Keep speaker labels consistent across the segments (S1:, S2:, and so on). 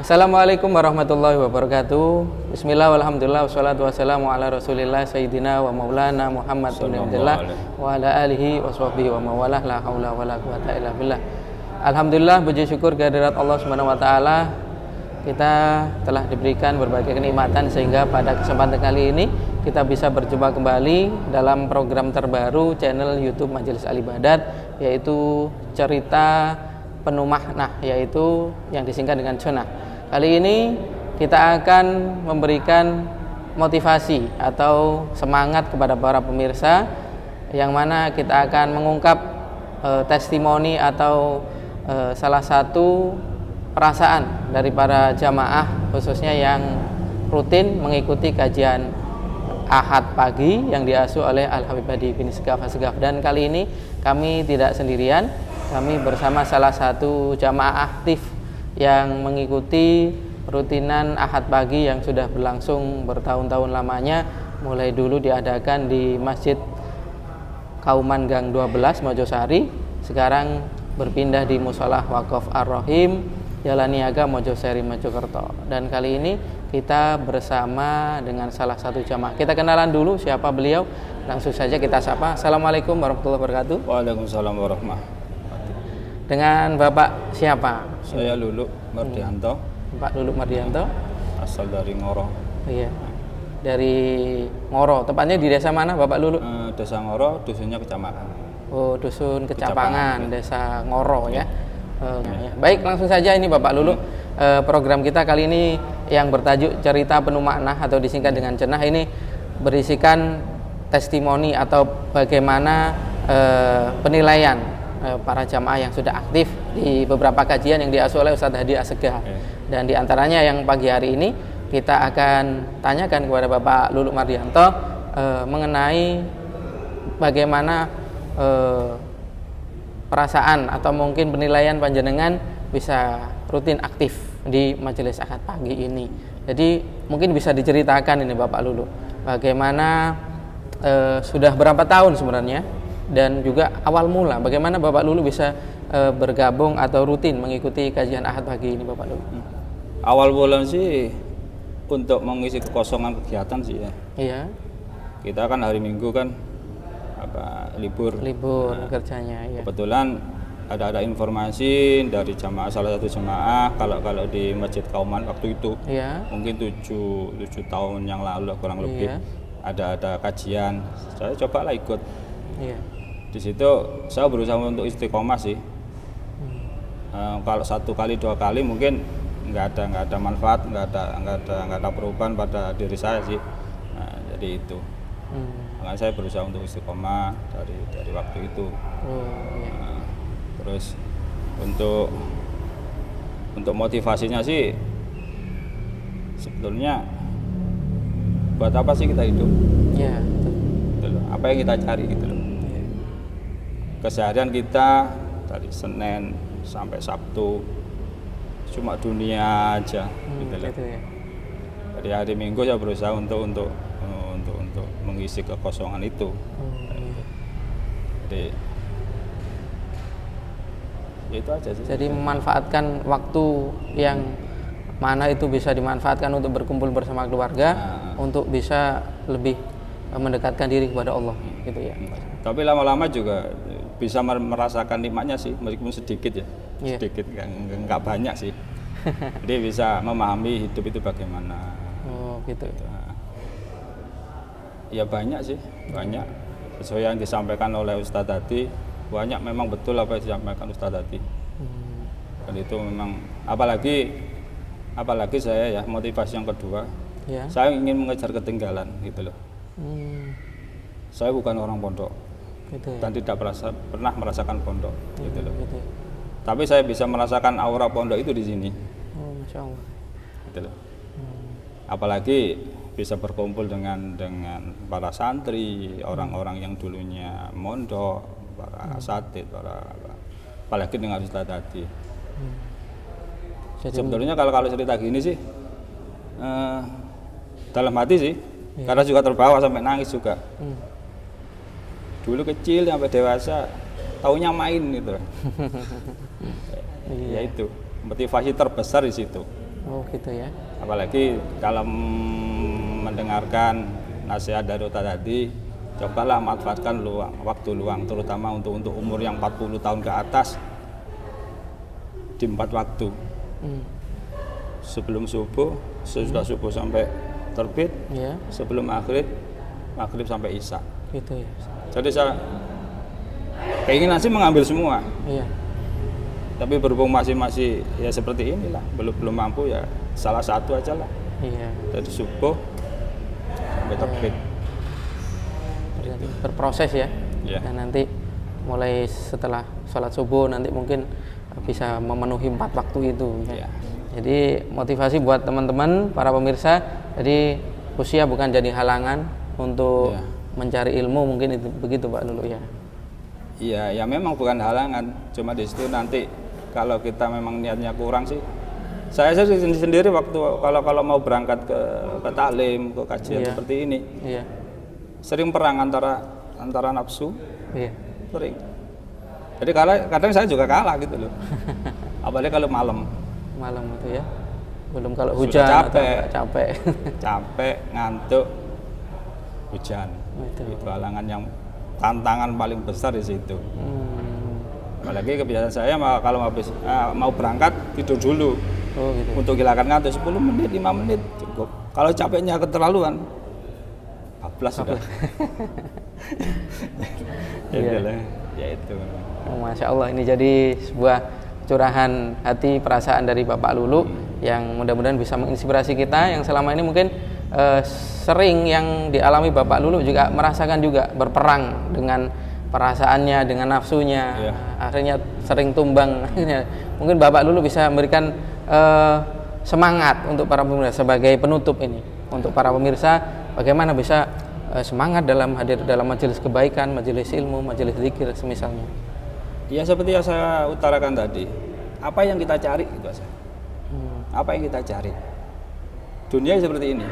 S1: Assalamualaikum warahmatullahi wabarakatuh. Bismillah walhamdulillah wassalatu wassalamu ala rasulillah sayyidina wa maulana Muhammad bin Abdullah wa ala alihi wa sahbihi wa mawalah la haula wa la quwata illa billah. Alhamdulillah, puji syukur kehadirat Allah Subhanahu wa taala, kita telah diberikan berbagai kenikmatan sehingga pada kesempatan kali ini kita bisa berjumpa kembali dalam program terbaru channel YouTube Majelis Al-Ibadat, yaitu cerita penuh makna, yaitu yang disingkat dengan sunnah. Kali ini kita akan memberikan motivasi atau semangat kepada para pemirsa, yang mana kita akan mengungkap testimoni atau salah satu perasaan dari para jamaah, khususnya yang rutin mengikuti kajian Ahad pagi yang diasuh oleh Al-Habib Hadi bin Segaf Asgaf. Dan kali ini kami tidak sendirian, kami bersama salah satu jamaah aktif yang mengikuti rutinan Ahad pagi yang sudah berlangsung bertahun-tahun lamanya. Mulai dulu diadakan di Masjid Kauman Gang 12 Mojosari, sekarang berpindah di Musolah Wakaf Ar-Rahim Jalan Niaga Mojosari Mojokerto. Dan kali ini kita bersama dengan salah satu jamaah. Kita kenalan dulu siapa beliau, langsung saja kita sapa. Assalamualaikum warahmatullahi wabarakatuh.
S2: Waalaikumsalam warahmatullahi.
S1: Dengan Bapak siapa?
S2: Saya Luluk Mardianto.
S1: Pak Luluk Mardianto.
S2: Asal dari Ngoro.
S1: Iya. Dari Ngoro. Tepatnya di desa mana Bapak Luluk?
S2: Desa Ngoro, dusunnya Kecamatan.
S1: Oh, dusun Kecapangan, Desa Ngoro ya. Ya. Baik, langsung saja ini Bapak Luluk. Program kita kali ini yang bertajuk cerita penuh makna atau disingkat dengan cenah ini berisikan testimoni atau bagaimana penilaian para jamaah yang sudah aktif di beberapa kajian yang diasuh oleh Ustadz Hadi Asegaf. Dan diantaranya yang pagi hari ini kita akan tanyakan kepada Bapak Luluk Mardianto mengenai bagaimana perasaan atau mungkin penilaian panjenengan bisa rutin aktif di majelis Ahad pagi ini. Jadi mungkin bisa diceritakan ini Bapak Luluk, bagaimana sudah berapa tahun sebenarnya, dan juga awal mula bagaimana Bapak Lulu bisa bergabung atau rutin mengikuti kajian Ahad pagi ini Bapak Lulu.
S2: Awal bulan sih untuk mengisi kekosongan kegiatan sih ya.
S1: Iya.
S2: Kita kan hari Minggu kan libur
S1: kerjanya ya.
S2: Kebetulan ada informasi dari jamaah, salah satu jamaah kalau di Masjid Kauman waktu itu
S1: Iya.
S2: mungkin 7 tahun yang lalu kurang lebih. Iya. Ada kajian, saya cobalah ikut. Iya. Di situ saya berusaha untuk istiqomah sih. Kalau 1 kali 2 kali mungkin nggak ada manfaat, nggak ada perubahan pada diri saya sih. Nah, jadi itu. Makanya saya berusaha untuk istiqomah dari waktu itu.
S1: Iya.
S2: Nah, terus untuk motivasinya sih sebetulnya buat apa sih kita hidup? Iya. Gitu loh. Apa yang kita cari gitu loh. Keseharian kita dari Senin sampai Sabtu cuma dunia aja gitu loh. Ya. Jadi hari Minggu saya berusaha untuk mengisi kekosongan itu. Jadi itu aja sih.
S1: Jadi memanfaatkan waktu yang mana itu bisa dimanfaatkan untuk berkumpul bersama keluarga, untuk bisa lebih mendekatkan diri kepada Allah gitu ya.
S2: Tapi lama-lama juga bisa merasakan nikmatnya sih, meskipun sedikit ya. Sedikit, nggak banyak sih. Jadi bisa memahami hidup itu bagaimana.
S1: Oh gitu.
S2: Ya banyak sih, banyak. Sesuai yang disampaikan oleh Ustadz tadi, banyak memang betul apa yang disampaikan Ustadz tadi. Dan itu memang apalagi saya ya, motivasi yang kedua, saya ingin mengejar ketinggalan gitu loh. Saya bukan orang pondok gitu ya? Dan tidak pernah merasakan pondok gitu loh. Gitu. Tapi saya bisa merasakan aura pondok itu di sini.
S1: Oh, Masya Allah. Gitu loh.
S2: Apalagi bisa berkumpul dengan para santri, orang-orang yang dulunya mondok, para asatid, apalagi dengan Ustadz tadi. Sebetulnya kalau cerita gini sih dalam hati sih, karena juga terbawa sampai nangis juga. Dulu kecil sampai dewasa taunya main gitu. Ya itu motivasi terbesar di situ.
S1: Oh gitu ya.
S2: Apalagi kalau mendengarkan nasihat dari Ustaz tadi, cobalah manfaatkan waktu luang, terutama untuk umur yang 40 tahun ke atas, di 4 waktu. Sebelum subuh, sesudah subuh sampai terbit, sebelum maghrib sampai isya.
S1: Gitu ya.
S2: Jadi saya keinginan sih mengambil semua.
S1: Iya.
S2: Tapi berhubung masih ya seperti inilah, belum mampu ya salah satu aja lah.
S1: Iya.
S2: Dari subuh sampai terbit.
S1: Berproses ya.
S2: Iya.
S1: Dan nanti mulai setelah sholat subuh nanti mungkin bisa memenuhi 4 waktu itu.
S2: Iya.
S1: Jadi motivasi buat teman-teman para pemirsa. Jadi usia bukan jadi halangan untuk mencari ilmu, mungkin itu begitu Pak Lulu ya.
S2: Iya, ya memang bukan halangan. Cuma di situ nanti kalau kita memang niatnya kurang sih. Saya sendiri waktu kalau mau berangkat ke taklim, ke kajian seperti ini, sering perang antara nafsu, sering. Jadi kadang saya juga kalah gitu loh. Apalagi kalau malam
S1: itu ya. Belum kalau hujan
S2: capek, ngantuk, hujan. Itu halangan yang tantangan paling besar di situ. Apalagi kebiasaan saya kalau mau berangkat tidur dulu.
S1: Oh, gitu.
S2: Untuk hilangkan ngantuk 10 menit, 5 menit cukup. Kalau capeknya keterlaluan, 14 sudah. Ya itu.
S1: Masya Allah, ini jadi sebuah curahan hati, perasaan dari Bapak Lulu yang mudah-mudahan bisa menginspirasi kita yang selama ini mungkin sering yang dialami Bapak Lulu juga merasakan juga berperang dengan perasaannya, dengan nafsunya, akhirnya sering tumbang. Akhirnya mungkin Bapak Lulu bisa memberikan semangat untuk para pemirsa sebagai penutup ini, untuk para pemirsa bagaimana bisa semangat dalam hadir dalam majelis kebaikan, majelis ilmu, majelis zikir semisalnya.
S2: Ya seperti yang saya utarakan tadi, apa yang kita cari itu saja. Apa yang kita cari? Dunia seperti ini.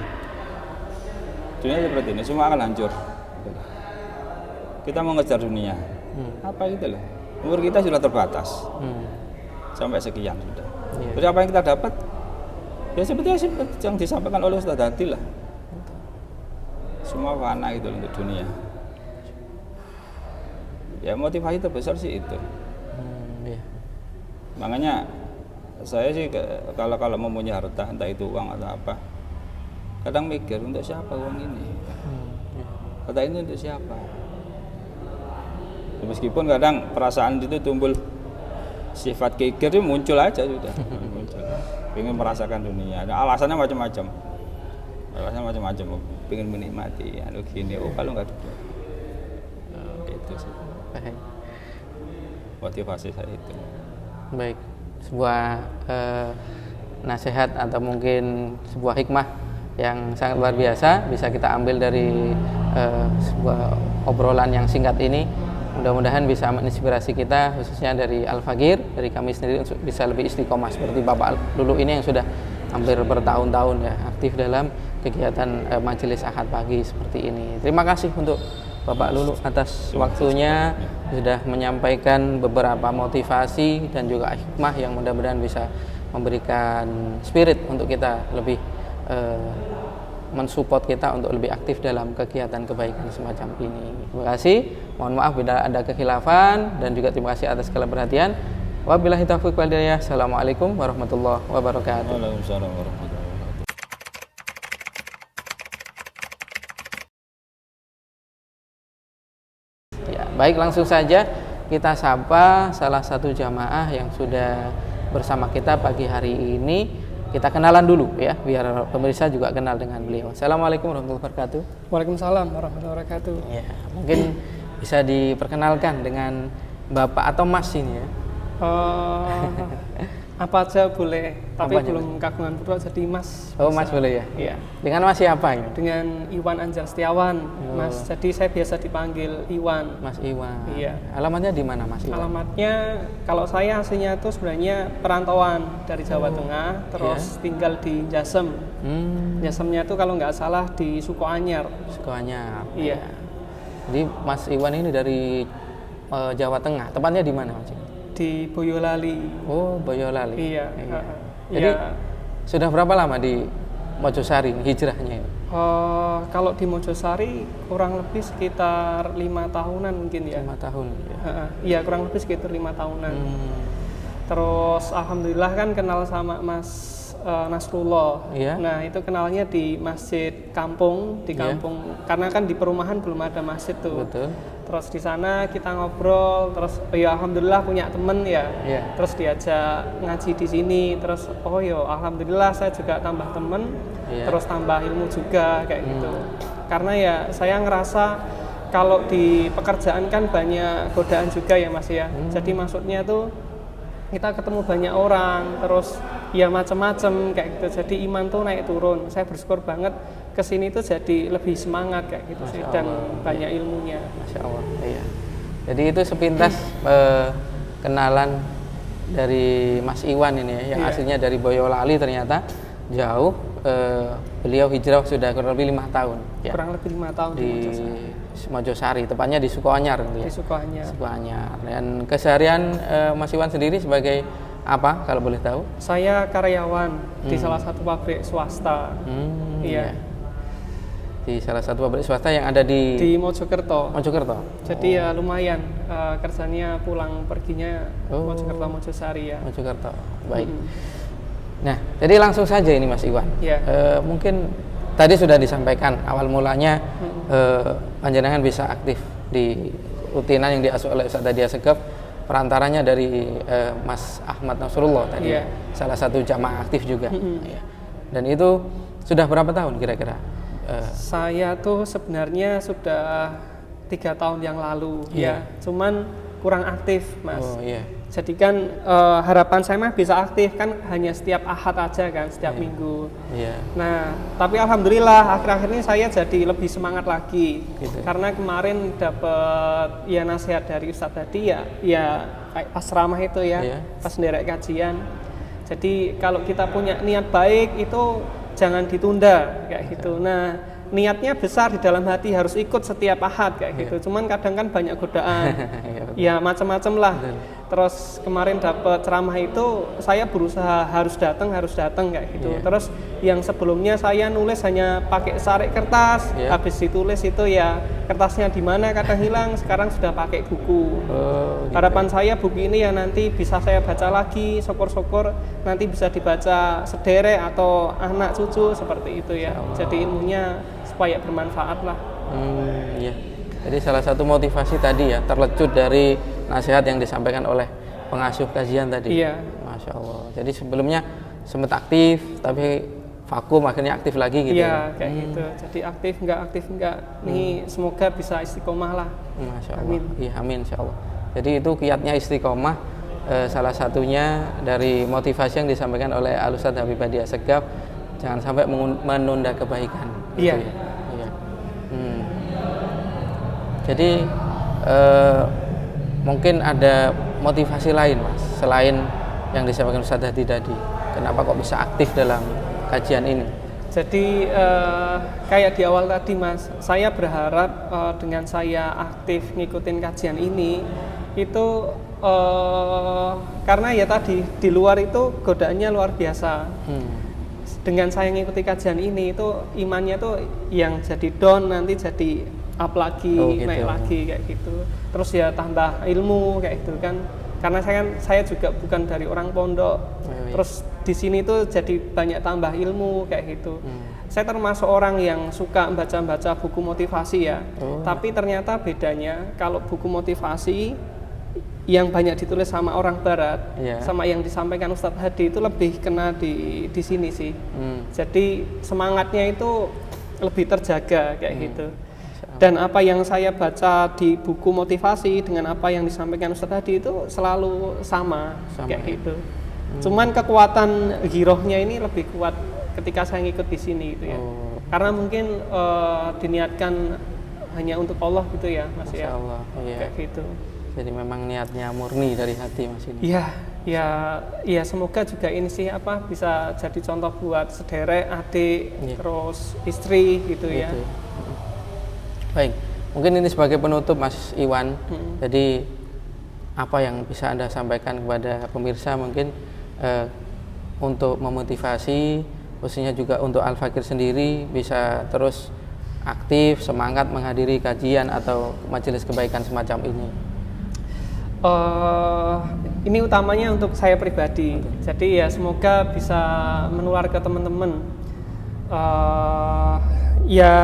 S2: Semua akan hancur. Kita mau ngejar dunia. Apa gitu loh. Umur kita sudah terbatas. Sampai sekian sudah. Jadi apa yang kita dapat? Ya seperti yang disampaikan oleh Ustaz tadi lah. Semua fana itu untuk dunia. Ya motivasi terbesar sih itu. Makanya saya sih kalau mempunyai harta, entah itu uang atau apa, kadang mikir untuk siapa uang ini, harta ini untuk siapa. Meskipun kadang perasaan itu timbul sifat kikir itu muncul aja sudah, muncul. Pengen merasakan dunia. Nah, alasannya macam-macam. Pengen menikmati, gini. Kalau nggak itu sih. Motivasi saya itu.
S1: Baik, sebuah nasihat atau mungkin sebuah hikmah yang sangat luar biasa bisa kita ambil dari sebuah obrolan yang singkat ini. Mudah-mudahan bisa menginspirasi kita, khususnya dari Al-Fagir, dari kami sendiri untuk bisa lebih istiqomah seperti Bapak Lulu ini yang sudah hampir bertahun-tahun ya aktif dalam kegiatan majelis Ahad pagi seperti ini. Terima kasih untuk Bapak Lulu atas waktunya, sudah menyampaikan beberapa motivasi dan juga hikmah yang mudah-mudahan bisa memberikan spirit untuk kita lebih mensupport kita untuk lebih aktif dalam kegiatan kebaikan semacam ini. Terima kasih. Mohon maaf bila ada kekhilafan dan juga terima kasih atas segala perhatian. Wabillahi taufiq wal hidayah. Assalamualaikum warahmatullahi wabarakatuh.
S2: Waalaikumsalam warahmatullahi wabarakatuh.
S1: Ya, baik langsung saja kita sapa salah satu jamaah yang sudah bersama kita pagi hari ini. Kita kenalan dulu ya, biar pemirsa juga kenal dengan beliau. Assalamualaikum warahmatullahi wabarakatuh.
S3: Waalaikumsalam warahmatullahi wabarakatuh.
S1: Ya, mungkin bisa diperkenalkan dengan Bapak atau Mas ini ya.
S3: Apa aja boleh, tapi
S1: Apanya,
S3: belum kagungan berdua jadi Mas.
S1: Oh, Mas boleh ya?
S3: Iya.
S1: Dengan Mas siapa ini?
S3: Dengan Iwan Anjar Setiawan, Mas. Jadi saya biasa dipanggil Iwan.
S1: Mas Iwan.
S3: Iya.
S1: Alamatnya di mana, Mas Iwan?
S3: Alamatnya kalau saya aslinya itu sebenarnya perantauan dari Jawa Tengah, terus tinggal di Jasem. Jasemnya itu kalau nggak salah di Sukoanyar.
S1: Sukoanyar.
S3: Iya.
S1: Jadi Mas Iwan ini dari Jawa Tengah. Tepatnya di mana, Mas?
S3: Di Boyolali.
S1: Oh, Boyolali.
S3: Iya.
S1: Jadi Sudah berapa lama di Mojosari hijrahnya?
S3: Kalau di Mojosari kurang lebih sekitar 5 tahunan mungkin ya.
S1: 5 tahun.
S3: Iya, kurang lebih sekitar 5 tahunan. Terus alhamdulillah kan kenal sama Mas Nasrullah.
S1: Iya.
S3: Nah, itu kenalnya di masjid kampung, karena kan di perumahan belum ada masjid tuh.
S1: Betul.
S3: Terus di sana kita ngobrol, terus ya alhamdulillah punya temen ya.
S1: Iya.
S3: Terus diajak ngaji di sini, terus alhamdulillah saya juga tambah temen,
S1: Iya.
S3: terus tambah ilmu juga kayak gitu. Karena ya saya ngerasa kalau di pekerjaan kan banyak godaan juga ya Mas ya. Jadi maksudnya tuh kita ketemu banyak orang, terus ya macam-macam kayak gitu. Jadi iman tuh naik turun. Saya bersyukur banget kesini tuh jadi lebih semangat kayak gitu sih, dan banyak ilmunya.
S1: Masya Allah. Iya. Jadi itu sepintas kenalan dari Mas Iwan ini ya, yang aslinya dari Boyolali, ternyata jauh. Beliau hijrah sudah kurang lebih 5 tahun. Ya.
S3: Kurang lebih 5 tahun
S1: di Mojosari, tepatnya di Sukoanyar.
S3: Di Sukoanyar.
S1: Sukoanyar. Dan keseharian Mas Iwan sendiri sebagai apa kalau boleh tahu?
S3: Saya karyawan di salah satu pabrik swasta. Iya.
S1: Di salah satu pabrik swasta yang ada di
S3: Mojokerto.
S1: Mojokerto.
S3: Jadi ya lumayan kerjanya pulang perginya Mojokerto Mojosari ya.
S1: Mojokerto. Baik. Nah, jadi langsung saja ini Mas Iwan.
S3: Ya.
S1: Mungkin tadi sudah disampaikan awal mulanya panjenengan bisa aktif di rutinan yang diasuh oleh Ustadz Hadi Assegaf, perantaranya dari Mas Ahmad Nasrullah tadi, salah satu jamaah aktif juga. Ya. Dan itu sudah berapa tahun kira-kira?
S3: Saya tuh sebenarnya sudah 3 tahun yang lalu ya, cuman kurang aktif Mas.
S1: Oh iya.
S3: Jadi kan harapan saya mah bisa aktif kan hanya setiap Ahad aja kan, setiap minggu.
S1: Iya.
S3: Nah, tapi alhamdulillah akhir-akhir ini saya jadi lebih semangat lagi.
S1: Gitu.
S3: Karena kemarin dapat ya nasihat dari Ustadz tadi ya pas ramah itu ya, pas nderek kajian. Jadi kalau kita punya niat baik itu jangan ditunda kayak gitu. Nah, niatnya besar di dalam hati, harus ikut setiap Ahad kayak gitu. Cuman kadang kan banyak godaan. Ya macam-macam lah. Terus kemarin dapat ceramah itu saya berusaha harus datang kayak gitu. Terus yang sebelumnya saya nulis hanya pakai sarek kertas, habis ditulis itu ya kertasnya di mana kadang hilang, sekarang sudah pakai buku. Gitu. Harapan saya buku ini ya nanti bisa saya baca lagi, syukur-syukur nanti bisa dibaca sederek atau anak cucu seperti itu ya. Jadi ilmunya supaya bermanfaat lah.
S1: Iya. Jadi salah satu motivasi tadi ya terlecut dari nasihat yang disampaikan oleh pengasuh kajian tadi.
S3: Iya.
S1: Masya Allah. Jadi sebelumnya sempat aktif tapi vakum, akhirnya aktif lagi gitu.
S3: Iya, kayak gitu. Jadi aktif enggak. Nih semoga bisa istiqomah lah.
S1: Masya Allah.
S3: Amin.
S1: Iya, amin insya Allah. Jadi itu kiatnya istiqomah. Salah satunya dari motivasi yang disampaikan oleh Al-Ustadz Habib Hadi Assegaf, jangan sampai menunda kebaikan.
S3: Iya.
S1: Gitu ya. Iya. Jadi mungkin ada motivasi lain Mas selain yang disampaikan Ustadz Hadi tadi. Kenapa kok bisa aktif dalam kajian ini?
S3: Jadi kayak di awal tadi Mas, saya berharap dengan saya aktif ngikutin kajian ini itu karena ya tadi di luar itu godaannya luar biasa. Dengan saya ngikuti kajian ini itu imannya tuh yang jadi down nanti jadi up lagi,
S1: gitu.
S3: naik lagi kayak gitu. Terus ya tambah ilmu kayak gitu kan. Karena saya juga bukan dari orang pondok. Terus di sini tuh jadi banyak tambah ilmu kayak gitu. Saya termasuk orang yang suka baca-baca buku motivasi ya. Tapi ternyata bedanya kalau buku motivasi yang banyak ditulis sama orang barat sama yang disampaikan Ustadz Hadi itu lebih kena di sini sih. Jadi semangatnya itu lebih terjaga kayak gitu. Dan apa yang saya baca di buku motivasi dengan apa yang disampaikan Ustadz Hadi itu selalu sama kayak gitu. Cuman kekuatan girohnya ini lebih kuat ketika saya ngikut di sini gitu ya. Karena mungkin diniatkan hanya untuk Allah gitu ya Mas ya.
S1: Allah,
S3: kayak gitu.
S1: Jadi memang niatnya murni dari hati Mas ini.
S3: Iya, semoga juga ini sih bisa jadi contoh buat sederek, adik, terus istri gitu ya.
S1: Baik, mungkin ini sebagai penutup Mas Iwan. Jadi apa yang bisa Anda sampaikan kepada pemirsa mungkin untuk memotivasi, khususnya juga untuk Al-Fakir sendiri bisa terus aktif, semangat menghadiri kajian atau majelis kebaikan semacam ini?
S3: Ini utamanya untuk saya pribadi. Jadi ya semoga bisa menular ke teman-teman. Ya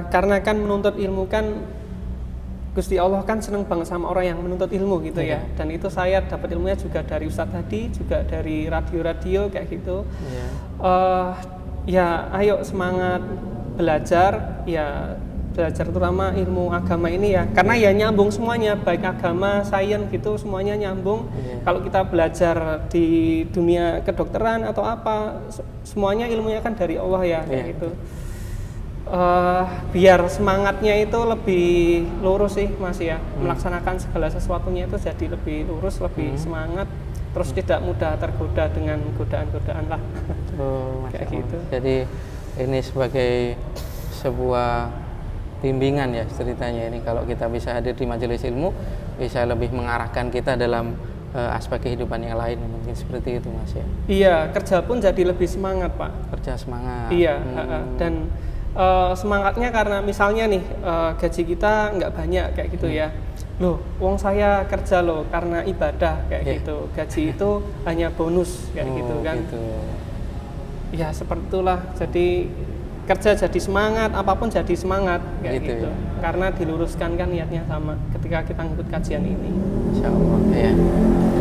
S3: karena kan menuntut ilmu kan Gusti Allah kan seneng banget sama orang yang menuntut ilmu gitu ya. Dan itu saya dapat ilmunya juga dari Ustadz tadi, juga dari radio-radio kayak gitu. Ya ayo semangat belajar, ya belajar terutama ilmu agama ini ya, karena ya nyambung semuanya, baik agama, sains gitu, semuanya nyambung. Kalau kita belajar di dunia kedokteran atau apa, semuanya ilmunya kan dari Allah ya, kayak gitu. Biar semangatnya itu lebih lurus sih Mas ya, melaksanakan segala sesuatunya itu jadi lebih lurus, lebih semangat, terus tidak mudah tergoda dengan godaan-godaan lah. Kayak gitu.
S1: Jadi ini sebagai sebuah bimbingan ya ceritanya ini, kalau kita bisa hadir di majelis ilmu bisa lebih mengarahkan kita dalam aspek kehidupan yang lain, mungkin seperti itu Mas ya. Iya,
S3: kerja pun jadi lebih semangat Pak.
S1: Kerja semangat.
S3: Iya, dan semangatnya karena misalnya nih gaji kita nggak banyak kayak gitu ya. Loh, wong saya kerja loh karena ibadah kayak gitu. Gaji itu hanya bonus kayak gitu kan. Gitu. Ya seperti itulah. Jadi kerja jadi semangat, apapun jadi semangat kayak gitu. Karena diluruskan kan niatnya sama ketika kita ngikut kajian ini.
S1: Insya Allah ya.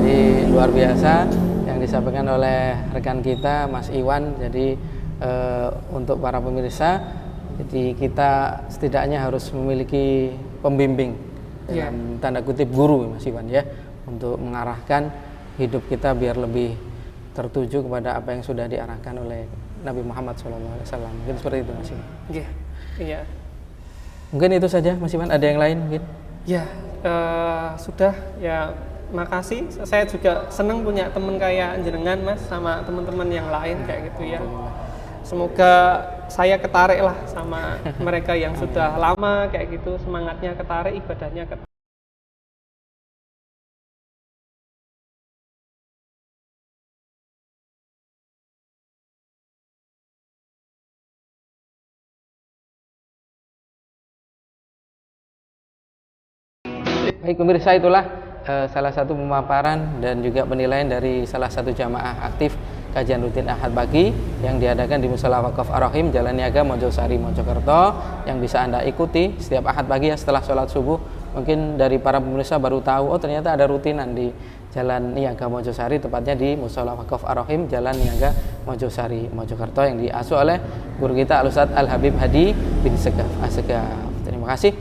S1: Jadi luar biasa yang disampaikan oleh rekan kita Mas Iwan. Jadi untuk para pemirsa, jadi kita setidaknya harus memiliki pembimbing dalam tanda kutip guru Mas Iwan ya, untuk mengarahkan hidup kita biar lebih tertuju kepada apa yang sudah diarahkan oleh Nabi Muhammad SAW. Mungkin seperti itu Mas Iwan.
S3: Iya.
S1: Mungkin itu saja Mas Iwan. Ada yang lain mungkin?
S3: Ya, sudah ya. Makasih. Saya juga senang punya teman kayak jenengan Mas, sama teman-teman yang lain kayak gitu ya. Semoga saya ketarik lah sama mereka yang sudah lama kayak gitu, semangatnya ketarik, ibadahnya ketarik.
S1: Baik pemirsa, itulah salah satu pemaparan dan juga penilaian dari salah satu jamaah aktif kajian rutin Ahad pagi yang diadakan di Mushola Waqaf Ar-Rahim Jalan Niaga Mojosari Mojokerto, yang bisa Anda ikuti setiap Ahad pagi ya setelah sholat subuh. Mungkin dari para pemirsa baru tahu, oh ternyata ada rutinan di Jalan Niaga Mojosari, tepatnya di Mushola Waqaf Ar-Rahim Jalan Niaga Mojosari Mojokerto, yang diasuh oleh guru kita Al-Ustadz Al-Habib Hadi bin Segaf Asegaf. Terima kasih.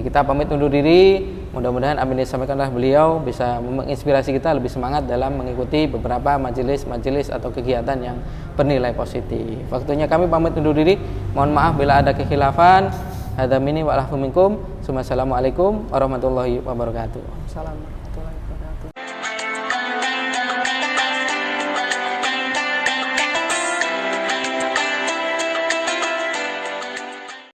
S1: Kita pamit undur diri. Mudah-mudahan apa yang disampaikan oleh beliau bisa menginspirasi kita lebih semangat dalam mengikuti beberapa majelis-majelis atau kegiatan yang bernilai positif. Waktunya kami pamit undur diri. Mohon maaf bila ada kekhilafan. Hadza minni wa lakum minkum. Assalamualaikum warahmatullahi wabarakatuh.
S3: Salam.